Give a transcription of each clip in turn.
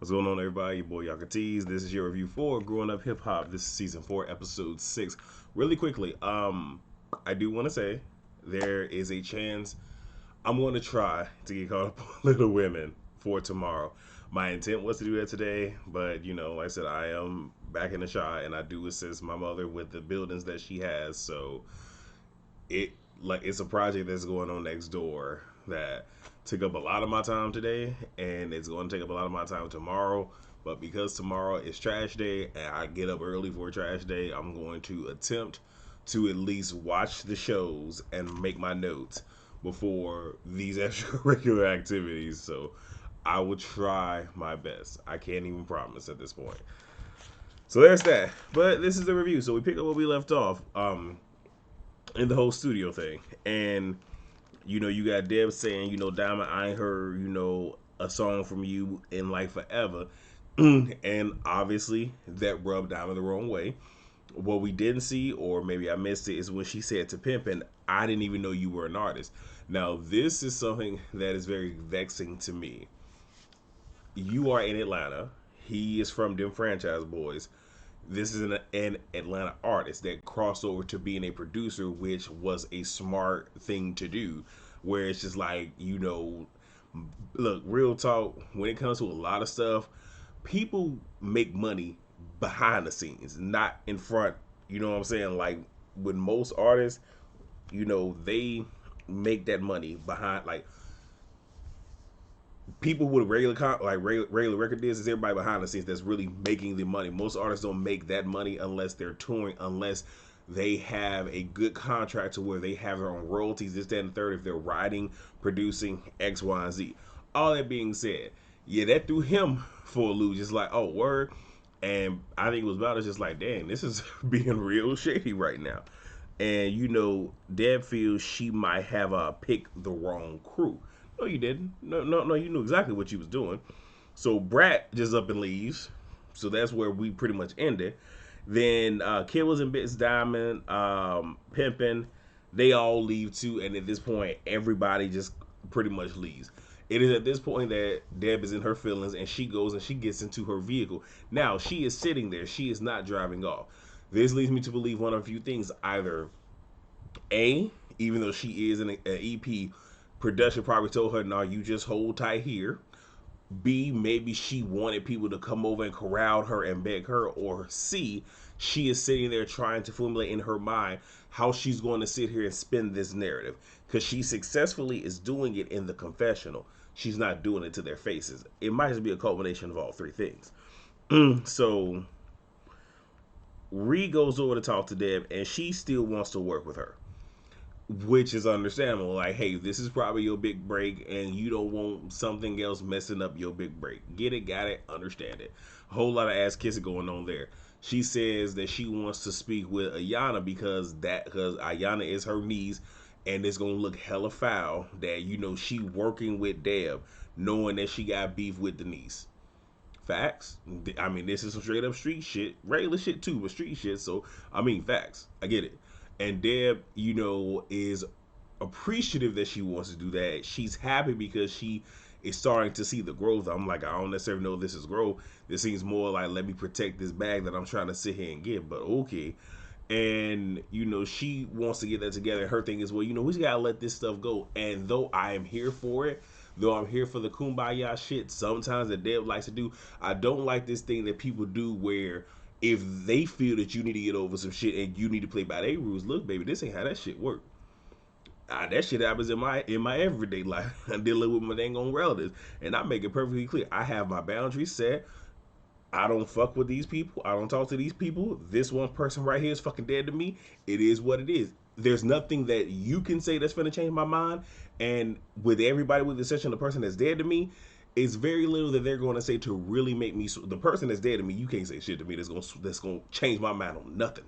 What's going on, everybody? Your boy Yaka Tees. This is your review for Growing Up Hip Hop. This is season 4, episode 6. Really quickly, I do want to say there is a chance I'm going to try to get caught up on Little Women for tomorrow. My intent was to do that today, but like I said, I am back in the shop and I do assist my mother with the buildings that she has. So it it's a project that's going on next door that took up a lot of my time today, and it's going to take up a lot of my time tomorrow. But because tomorrow is trash day and I get up early for a trash day, I'm going to attempt to at least watch the shows and make my notes before these extracurricular activities. So I will try my best. I can't even promise at this point. So there's that. But this is the review. So we pick up where we left off. In the whole studio thing. And you got Deb saying, Diamond, I ain't heard, a song from you in like forever. And obviously that rubbed Diamond the wrong way. What we didn't see, or maybe I missed it, is when she said to Pimpin, I didn't even know you were an artist. Now, this is something that is very vexing to me. You are in Atlanta. He is from them franchise boys. This is an Atlanta artist that crossed over to being a producer, which was a smart thing to do. Where it's just like, look, real talk, when it comes to a lot of stuff, people make money behind the scenes, not in front. You know what I'm saying? Like with most artists, they make that money behind, like people with regular record deals is everybody behind the scenes that's really making the money. Most artists don't make that money unless they're touring, unless they have a good contract to where they have their own royalties, this, that, and the third, if they're writing, producing X, Y, and Z. All that being said, yeah, that threw him for a loop. Just like, oh, word. And I think it was about it's just like, dang, this is being real shady right now. And Deb feels she might have picked the wrong crew. No, you didn't. No, you knew exactly what you was doing. So Brat just up and leaves. So that's where we pretty much ended. Then Killers and Bits Diamond, Pimpin', they all leave too. And at this point, everybody just pretty much leaves. It is at this point that Deb is in her feelings and she goes and she gets into her vehicle. Now, she is sitting there. She is not driving off. This leads me to believe one of a few things. Either A, even though she is an EP, production probably told her, no, you just hold tight here. B, maybe she wanted people to come over and corral her and beg her. Or C, she is sitting there trying to formulate in her mind how she's going to sit here and spin this narrative. Because she successfully is doing it in the confessional. She's not doing it to their faces. It might just be a culmination of all three things. So, Ree goes over to talk to Deb, and she still wants to work with her, which is understandable. Like, hey, this is probably your big break, and you don't want something else messing up your big break. Get it, got it, understand it. A whole lot of ass kissing going on there. She says that she wants to speak with Ayanna because Ayanna is her niece, and it's gonna look hella foul that she working with Deb, knowing that she got beef with the niece. Facts. I mean, this is some straight up street shit, regular shit too, but street shit. So I mean, facts. I get it. And Deb, is appreciative that she wants to do that. She's happy because she is starting to see the growth. I'm like, I don't necessarily know if this is growth. This seems more like, let me protect this bag that I'm trying to sit here and get. But okay. And she wants to get that together. Her thing is, well, we just gotta let this stuff go. And though I am here for it, though I'm here for the kumbaya shit, sometimes that Deb likes to do, I don't like this thing that people do where if they feel that you need to get over some shit and you need to play by their rules, look, baby, this ain't how that shit work. That shit happens in my everyday life. I'm dealing with my dang on relatives, and I make it perfectly clear. I have my boundaries set. I don't fuck with these people. I don't talk to these people. This one person right here is fucking dead to me. It is what it is. There's nothing that you can say that's gonna change my mind. And with everybody, with the exception of the person that's dead to me, it's very little that they're going to say to really make me. The person that's dead to me, you can't say shit to me that's gonna change my mind on nothing.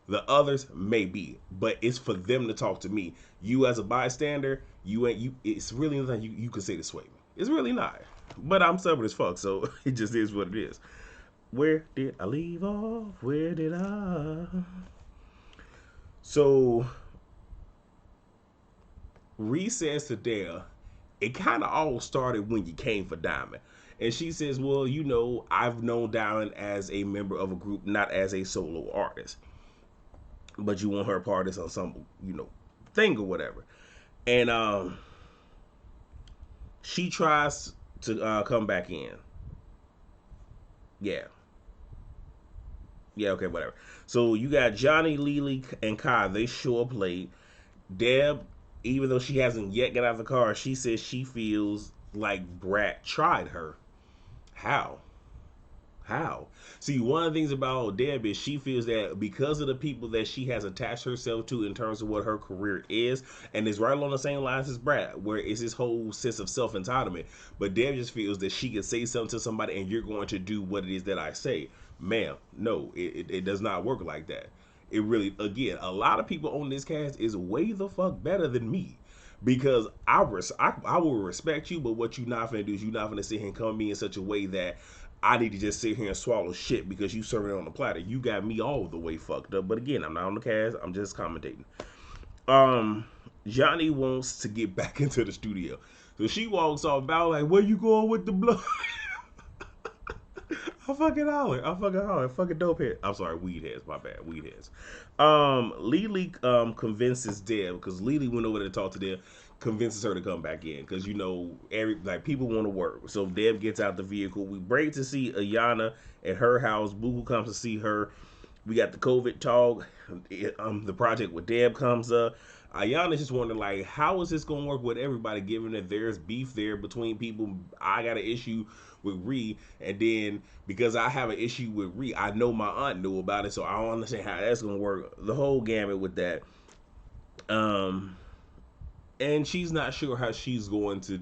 The others may be, but it's for them to talk to me. You as a bystander, you ain't you. It's really nothing you can say to sway me. It's really not. But I'm stubborn as fuck, so it just is what it is. Where did I leave off? Where did I? So Reese says to Dale, it kind of all started when you came for Diamond. And she says, well, I've known Diamond as a member of a group, not as a solo artist. But you want her part of this ensemble, thing or whatever. And she tries to come back in. Yeah. Yeah, okay, whatever. So you got Johnny, Lily, and Kai. They show up late. Deb, even though she hasn't yet got out of the car, she says she feels like Brat tried her. How? How? See, one of the things about Deb is she feels that because of the people that she has attached herself to in terms of what her career is, and it's right along the same lines as Brad, where it's this whole sense of self entitlement. But Deb just feels that she can say something to somebody and you're going to do what it is that I say. Ma'am, no, it does not work like that. It really, again, a lot of people on this cast is way the fuck better than me. Because I will respect you, but what you not gonna do is you not gonna sit here and come at me in such a way that I need to just sit here and swallow shit because you serving it on the platter. You got me all the way fucked up. But again, I'm not on the cast. I'm just commentating. Um, Johnny wants to get back into the studio, so she walks off. About like, where you going with the blood? I fucking holler. I fucking holler. Fucking dope head. I'm sorry, weed heads. My bad, weed heads. Lily convinces Deb because Lily went over there to talk to Deb, convinces her to come back in because every like people want to work. So Deb gets out the vehicle. We break to see Ayanna at her house. Boo comes to see her. We got the COVID talk. The project with Deb comes up. Ayanna's just wondering, like, how is this going to work with everybody, given that there's beef there between people. I got an issue with Ree, and then because I have an issue with Ree, I know my aunt knew about it, so I don't understand how that's going to work. The whole gamut with that. And she's not sure how she's going to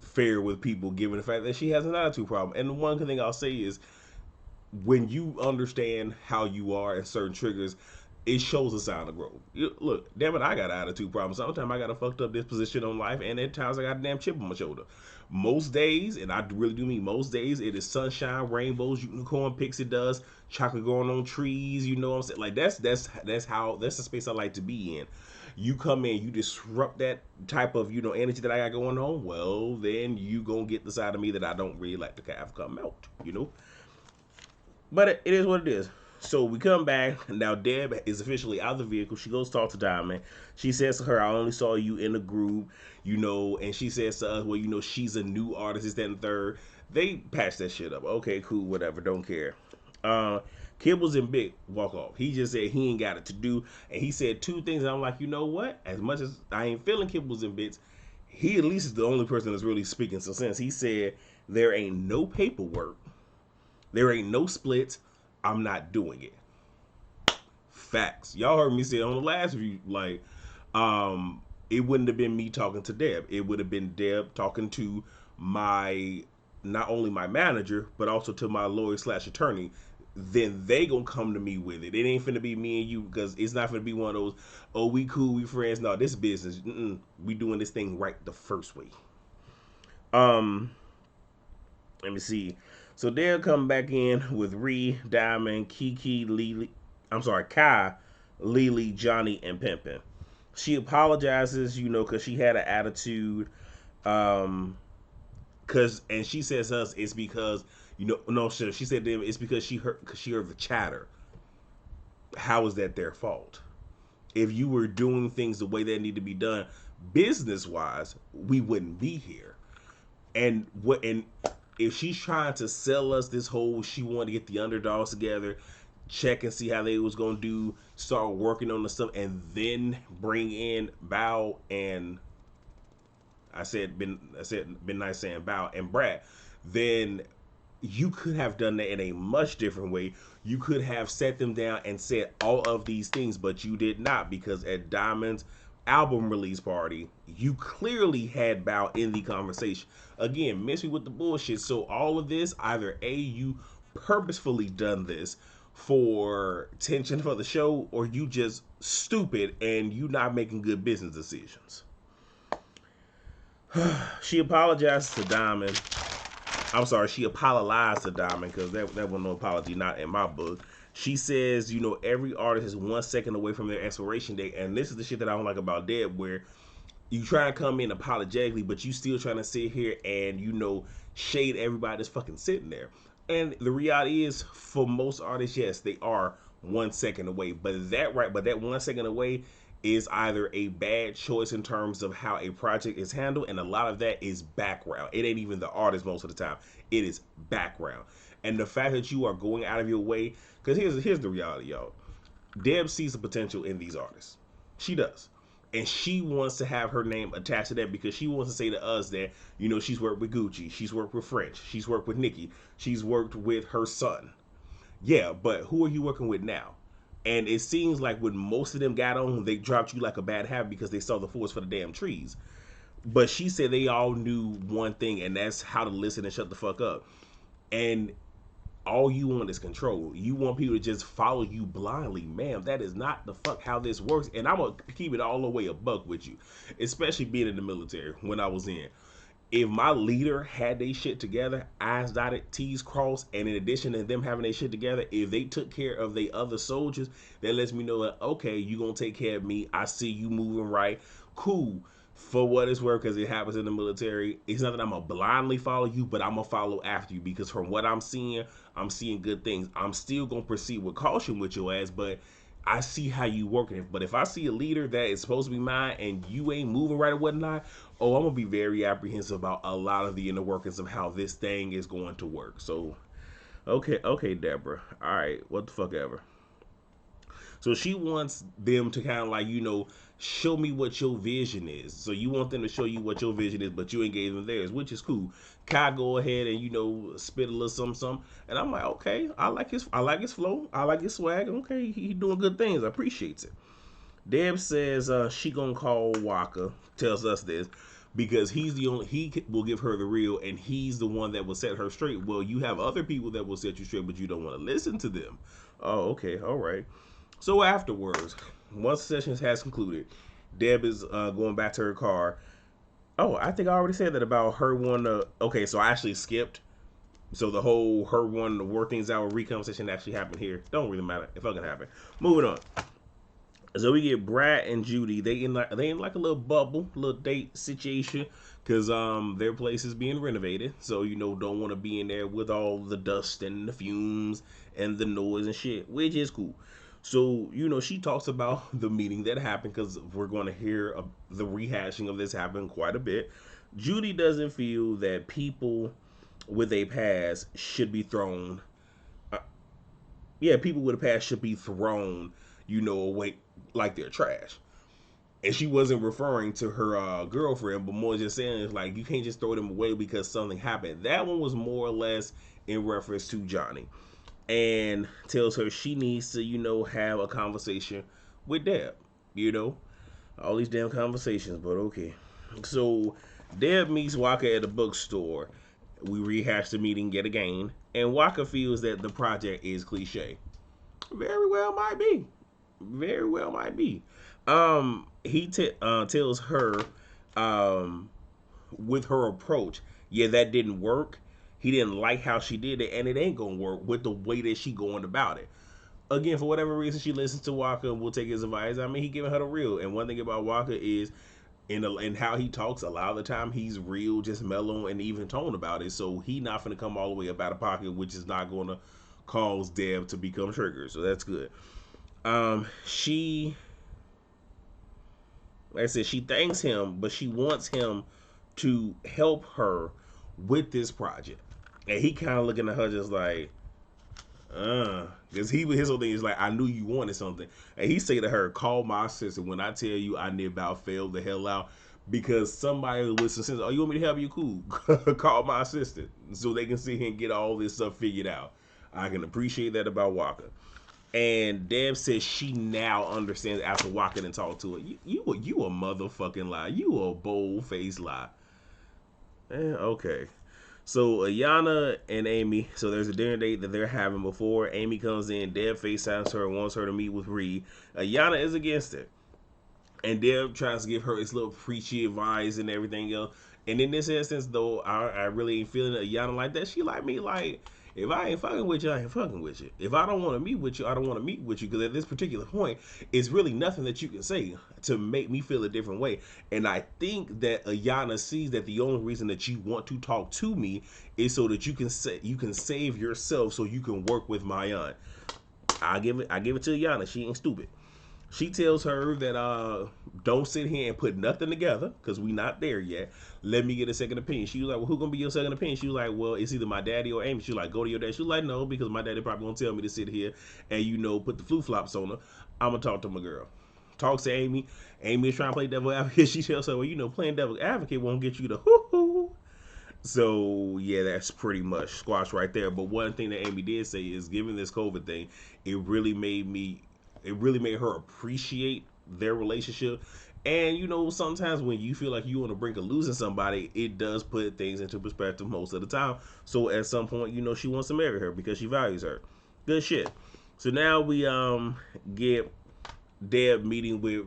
fare with people, given the fact that she has an attitude problem. And the one thing I'll say is, when you understand how you are and certain triggers, it shows a sign of growth. Look, damn it, I got an attitude problem. Sometimes I got a fucked up disposition on life, and at times I got a damn chip on my shoulder. Most days, and I really do mean most days, it is sunshine, rainbows, unicorn, pixie dust, chocolate growing on trees. You know what I'm saying? Like that's the space I like to be in. You come in, you disrupt that type of energy that I got going on. Well, then you gonna get the side of me that I don't really like to have come out. But it is what it is. So we come back. Now Deb is officially out of the vehicle. She goes talk to Diamond. She says to her, I only saw you in a group, and she says to us, well, she's a new artist, this, that, and the third. They patch that shit up. Okay, cool, whatever, don't care. Kibbles and Big walk off. He just said he ain't got it to do. And he said two things. And I'm like, you know what? As much as I ain't feeling Kibbles and Bits, he at least is the only person that's really speaking some sense. He said, there ain't no paperwork. There ain't no splits. I'm not doing it. Facts. Y'all heard me say it on the last review. Like, it wouldn't have been me talking to Deb. It would have been Deb talking to not only my manager, but also to my lawyer / attorney. Then they gonna come to me with it. It ain't finna be me and you, because it's not finna be one of those, oh, we cool, we friends. No, this business. We doing this thing right the first way. Let me see. So they'll come back in with Ree, Diamond, Kiki, Kai, Lily, Johnny, and Pimpin. She apologizes, because she had an attitude. And she says to us, it's because, no, she said to them, it's because she heard the chatter. How is that their fault? If you were doing things the way they need to be done, business wise, we wouldn't be here. And if she's trying to sell us this whole, she wanted to get the underdogs together, check and see how they was gonna do, start working on the stuff, and then bring in Bao and been nice saying Bao and Brad, then you could have done that in a much different way. You could have set them down and said all of these things, but you did not, because at Diamond's album release party, you clearly had Bao in the conversation. Again, miss me with the bullshit. So all of this, either A, you purposefully done this for tension for the show, or you just stupid and you not making good business decisions. She apologized to Diamond. I'm sorry, she apologized to Diamond, because that was no apology, not in my book. She says, every artist is 1 second away from their expiration date. And this is the shit that I don't like about Deb, where You try to come in apologetically, but you still trying to sit here and shade everybody that's fucking sitting there. And the reality is, for most artists, yes, they are 1 second away. But that 1 second away is either a bad choice in terms of how a project is handled, and a lot of that is background. It ain't even the artist most of the time. It is background. And the fact that you are going out of your way, because here's the reality, y'all. Deb sees the potential in these artists. She does. And she wants to have her name attached to that because she wants to say to us that, she's worked with Gucci, she's worked with French, she's worked with Nicki, she's worked with her son. Yeah, but who are you working with now? And it seems like when most of them got on, they dropped you like a bad habit because they saw the forest for the damn trees. But she said they all knew one thing, and that's how to listen and shut the fuck up. And all you want is control. You want people to just follow you blindly. Ma'am, that is not the fuck how this works. And I'm going to keep it all the way a buck with you, especially being in the military when I was in. If my leader had their shit together, I's dotted, T's crossed, and in addition to them having their shit together, if they took care of the other soldiers, that lets me know that, okay, you going to take care of me. I see you moving right. Cool. For what it's worth, because it happens in the military, it's not that I'm going to blindly follow you, but I'm going to follow after you, because from what I'm seeing good things. I'm still going to proceed with caution with your ass, but I see how you working it. But if I see a leader that is supposed to be mine and you ain't moving right or whatnot, oh, I'm gonna be very apprehensive about a lot of the inner workings of how this thing is going to work. So, okay, Deborah. All right, what the fuck ever. So she wants them to kind of like, show me what your vision is. So you want them to show you what your vision is, but you ain't gave them theirs, which is cool. Kai go ahead and spit a little something, and I'm like, okay, I like his flow, I like his swag. Okay, he doing good things. I appreciate it. Deb says she gonna call Waka. Tells us this because he will give her the real, and he's the one that will set her straight. Well, you have other people that will set you straight, but you don't want to listen to them. Oh, okay, all right. So afterwards, once the session has concluded, Deb is going back to her car. Oh, I think I already said that about her wanting to. Okay, so I actually skipped. So the whole her wanting to work things out with recon session actually happened here. Don't really matter. It fucking happened. Moving on. So we get Brad and Judy. They in like a little bubble, little date situation, cause their place is being renovated. So don't want to be in there with all the dust and the fumes and the noise and shit, which is cool. So she talks about the meeting that happened because we're going to hear the rehashing of this happen quite a bit. Judy doesn't feel that people with a past should be thrown. Uh, yeah, people with a past should be thrown, away like they're trash. And she wasn't referring to her girlfriend, but more just saying it's like you can't just throw them away because something happened. That one was more or less in reference to Johnny, and tells her she needs to, have a conversation with Deb. All these damn conversations, but okay. So Deb meets Waka at a bookstore. We rehash the meeting yet again, and Waka feels that the project is cliche. Very well might be. Very well might be. He tells her, with her approach, yeah, that didn't work. He didn't like how she did it, and it ain't gonna work with the way that she going about it. Again, for whatever reason, she listens to Waka and will take his advice. I mean, he giving her the real. And one thing about Waka is, in how he talks, a lot of the time he's real, just mellow and even tone about it. So he not gonna come all the way up out of pocket, which is not gonna cause Deb to become triggered. So that's good. She, like I said, she thanks him, but she wants him to help her with this project. And he kind of looking at her just like, because his whole thing is like, I knew you wanted something. And he say to her, call my sister when I tell you I near about failed the hell out. Because somebody with some sense, oh, you want me to help you? Cool. Call my assistant so they can sit here and get all this stuff figured out. I can appreciate that about Waka. And Deb says she now understands after walking and talk to her. You a motherfucking lie. You a bold faced lie. Okay. So Ayanna and Amy, so there's a dinner date that they're having before Amy comes in. Deb FaceTimes her and wants her to meet with Reed. Ayanna is against it. And Deb tries to give her his little preachy advice and everything else. And in this instance, though, I really ain't feeling Ayanna like that. She like me, like, If I ain't fucking with you, I ain't fucking with you. If I don't want to meet with you, I don't want to meet with you. Because at this particular point, it's really nothing that you can say to make me feel a different way. And I think that Ayanna sees that the only reason that you want to talk to me is so that you can save yourself, so you can work with my aunt. I give it to Ayanna. She ain't stupid. She tells her that don't sit here and put nothing together because we not there yet. Let me get a second opinion. She was like, well, who gonna be your second opinion? She was like, well, it's either my daddy or Amy. She was like, go to your dad. She was like, no, because my daddy probably gonna tell me to sit here and put the flu flops on her. I'm gonna talk to my girl. Talks to Amy. Amy is trying to play devil advocate. She tells her, well, playing devil advocate won't get you the hoo hoo. So yeah, that's pretty much squash right there. But one thing that Amy did say is, given this COVID thing, it really made her appreciate their relationship. And sometimes when you feel like you on the brink of losing somebody, it does put things into perspective most of the time. So at some point, she wants to marry her because she values her. Good shit. So now we get Deb meeting with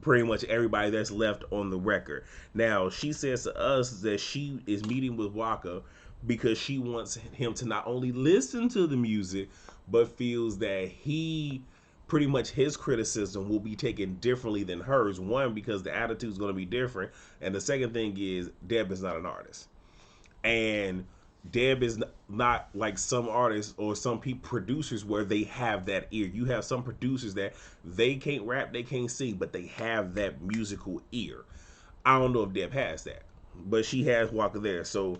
pretty much everybody that's left on the record. Now she says to us that she is meeting with Waka because she wants him to not only listen to the music, but feels that pretty much his criticism will be taken differently than hers. One, because the attitude is going to be different, and the second thing is Deb is not an artist, and Deb is not like some artists or some producers where they have that ear. You have some producers that they can't rap, they can't sing, but they have that musical ear. I don't know if Deb has that, but she has Waka there. So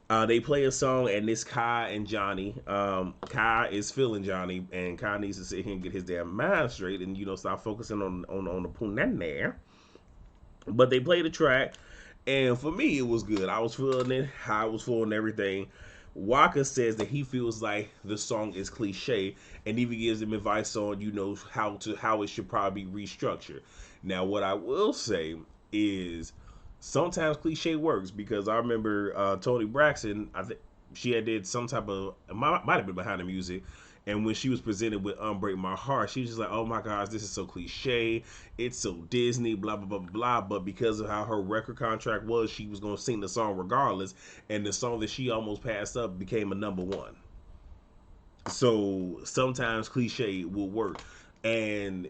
they play a song, and it's Kai and Johnny. Kai is feeling Johnny, and Kai needs to sit here and get his damn mind straight, and stop focusing on the punani there. But they play the track, and for me, it was good. I was feeling it. I was feeling everything. Waka says that he feels like the song is cliche, and even gives him advice on how it should probably be restructured. Now, what I will say is, sometimes cliche works, because I remember Toni Braxton. I think she had did some type of might have been behind the music, and when she was presented with "Unbreak My Heart," she was just like, "Oh my gosh, this is so cliche. It's so Disney, blah blah blah blah." But because of how her record contract was, she was gonna sing the song regardless, and the song that she almost passed up became a number one. So sometimes cliche will work, and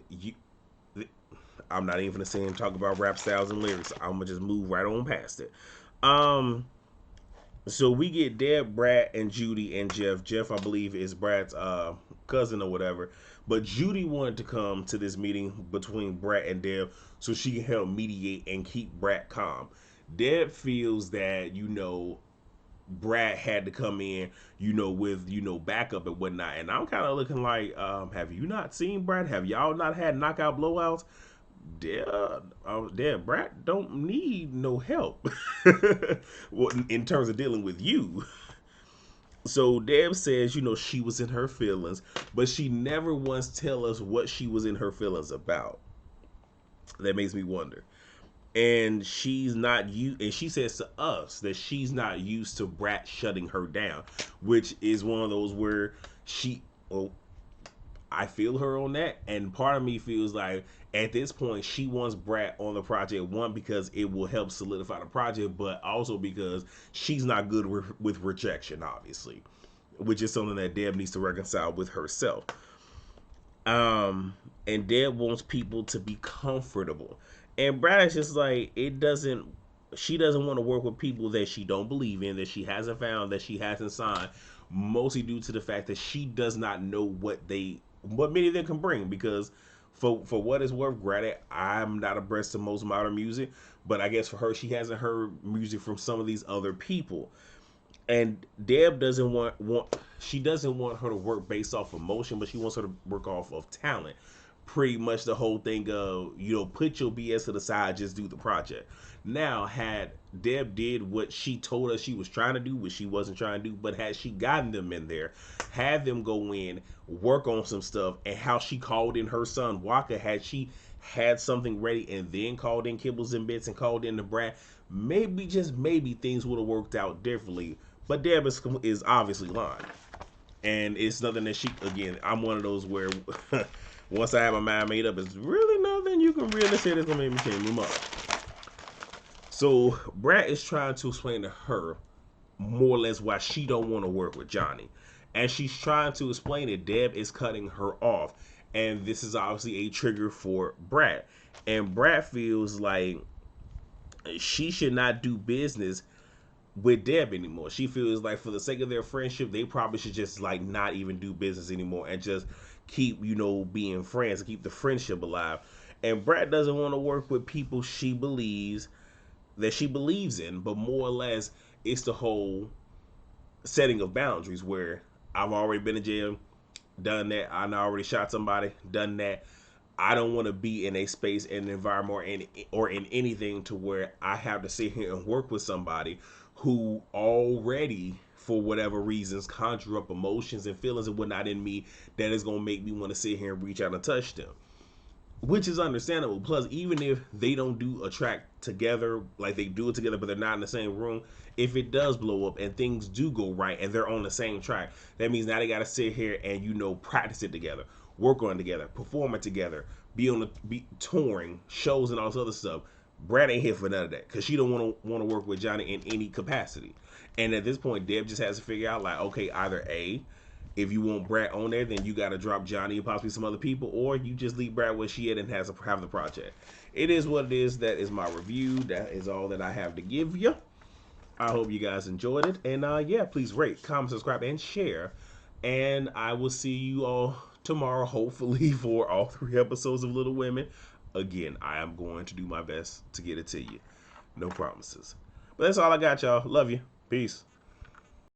I'm not even gonna say and talk about rap styles and lyrics. I'm gonna just move right on past it. So we get Deb, Brad, and Judy and Jeff. Jeff, I believe, is Brad's cousin or whatever. But Judy wanted to come to this meeting between Brad and Deb so she can help mediate and keep Brad calm. Deb feels that Brad had to come in, with backup and whatnot. And I'm kind of looking like, have you not seen Brad? Have y'all not had knockout blowouts? Brad don't need no help in terms of dealing with you. So Deb says, she was in her feelings, but she never once tell us what she was in her feelings about. That makes me wonder. And she's not used, and she says to us that she's not used to Brad shutting her down, which is one of those where I feel her on that, and part of me feels like at this point she wants Brad on the project, one, because it will help solidify the project, but also because she's not good with rejection, obviously, which is something that Deb needs to reconcile with herself. And Deb wants people to be comfortable, and Brad is just like, she doesn't want to work with people that she don't believe in, that she hasn't found, that she hasn't signed, mostly due to the fact that she does not know what many of them can bring. Because for what it's worth, granted, I'm not abreast of most modern music, but I guess for her, she hasn't heard music from some of these other people. And Deb doesn't want her to work based off emotion, but she wants her to work off of talent. Pretty much the whole thing of, put your BS to the side, just do the project. Now, had Deb did what she told us she was trying to do, which she wasn't trying to do, but had she gotten them in there, had them go in, work on some stuff, and how she called in her son Waka, had she had something ready and then called in Kibbles and Bits and called in the Brad, maybe, just maybe, things would have worked out differently. But Deb is obviously lying. And it's nothing that again, I'm one of those where once I have my mind made up, it's really nothing you can really say that's going to make me change my mind. So Brad is trying to explain to her more or less why she don't want to work with Johnny. And she's trying to explain that Deb is cutting her off. And this is obviously a trigger for Brad. And Brad feels like she should not do business with Deb anymore. She feels like for the sake of their friendship, they probably should just like not even do business anymore and just keep, being friends and keep the friendship alive. And Brad doesn't want to work with people she believes in, but more or less it's the whole setting of boundaries where I've already been in jail, done that. I already shot somebody, done that. I don't want to be in a space, in an environment, or in anything to where I have to sit here and work with somebody who already, for whatever reasons, conjure up emotions and feelings and whatnot in me that is going to make me want to sit here and reach out and touch them, which is understandable. Plus, even if they don't do a track together, like they do it together, but they're not in the same room, if it does blow up and things do go right and they're on the same track, that means now they got to sit here and practice it together, work on it together, perform it together, be touring shows and all this other stuff. Brad ain't here for none of that because she don't want to work with Johnny in any capacity. And at this point, Deb just has to figure out like, okay, either A, if you want Brad on there, then you got to drop Johnny and possibly some other people, or you just leave Brad where she at and have the project. It is what it is. That is my review. That is all that I have to give you. I hope you guys enjoyed it. And yeah, please rate, comment, subscribe, and share. And I will see you all tomorrow, hopefully, for all 3 episodes of Little Women. Again, I am going to do my best to get it to you. No promises. But that's all I got, y'all. Love you. Peace.